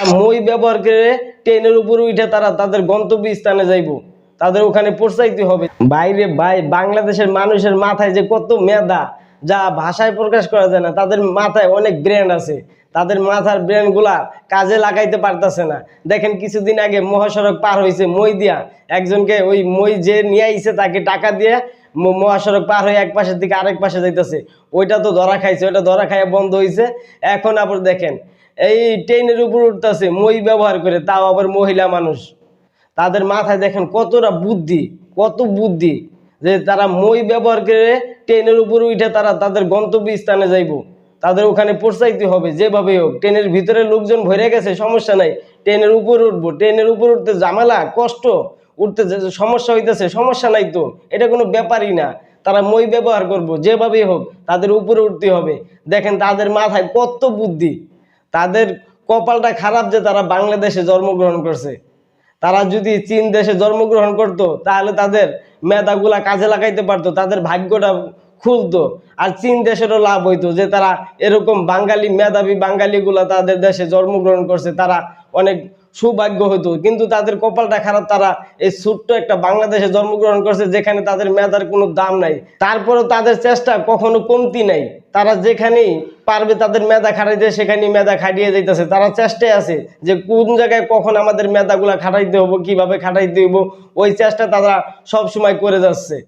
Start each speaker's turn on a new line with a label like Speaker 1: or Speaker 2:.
Speaker 1: মই ব্যবহার করে ট্রেনের উপরে উঠে তারা তাদের গন্তব্য স্থানে যাইব, তাদের ওখানে পৌঁছাইতে হবে। বাইরে ভাই বাংলাদেশের মানুষের মাথায় যে কত মেধা, যা ভাষায় প্রকাশ করা যায় না। তাদের মাথায় অনেক ব্রেন আছে, তাদের মাথার ব্রেন গুলা কাজে লাগাইতে পারতেছে না। দেখেন কিছুদিন আগে মহাসড়ক পার হয়েছে মই দিয়া, একজনকে ওই মই যে নিয়ে আইছে তাকে টাকা দিয়ে মহাসড়ক পার হয়ে এক পাশের দিকে আরেক পাশে যাইতেছে। ওইটা তো ধরা খাইছে, ওইটা ধরা খাইয়া বন্ধ হয়েছে। এখন আবার দেখেন এই ট্রেনের উপর উঠতেছে মই ব্যবহার করে, তাও আবার মহিলা মানুষ। তাদের মাথায় দেখেন কতটা বুদ্ধি, কত বুদ্ধি, যে তারা মই ব্যবহার করে ট্রেনের উপর উঠে তারা তাদের গন্তব্য স্থানে যাইব, তাদের ওখানে পৌঁছাইতে হবে যেভাবে হোক। ট্রেনের ভিতরে লোকজন ভরে গেছে, সমস্যা নাই, ট্রেনের উপর উঠবো। ট্রেনের উপর উঠতে ঝামেলা, কষ্ট, উঠতে সমস্যা হইতেছে, সমস্যা নাই তো, এটা কোনো ব্যাপারই না। তারা মই ব্যবহার করব যেভাবেই হোক, তাদের উপরে উঠতে হবে। দেখেন তাদের মাথায় কত বুদ্ধি। তাদের কপালটা খারাপ যে তারা বাংলাদেশে জন্মগ্রহণ করছে। তারা যদি চীন দেশে জন্মগ্রহণ করত তাহলে তাদের মেধাগুলা কাজে লাগাইতে পারতো, তাদের ভাগ্যটা খুলতো। আর চীন দেশেরও লাভ হইতো যে তারা এরকম বাঙালি মেধাবী বাঙালিগুলা তাদের দেশে জন্মগ্রহণ করছে, তারা অনেক সৌভাগ্য হইতো। কিন্তু তাদের কপালটা খারাপ, তারা এই ছোট্ট একটা বাংলাদেশে জন্মগ্রহণ করছে যেখানে তাদের মেধার কোনো দাম নাই। তারপরেও তাদের চেষ্টা কখনো কমতি নাই। তারা যেখানেই পারবে তাদের মেধা খাটাইতে সেখানেই মেধা খাটিয়ে যাইতেছে। তারা চেষ্টায় আছে যে কোন জায়গায় কখন আমাদের মেধাগুলা খাটাইতে হবো, কিভাবে খাটাইতে হইব, ওই চেষ্টা তারা সব সময় করে যাচ্ছে।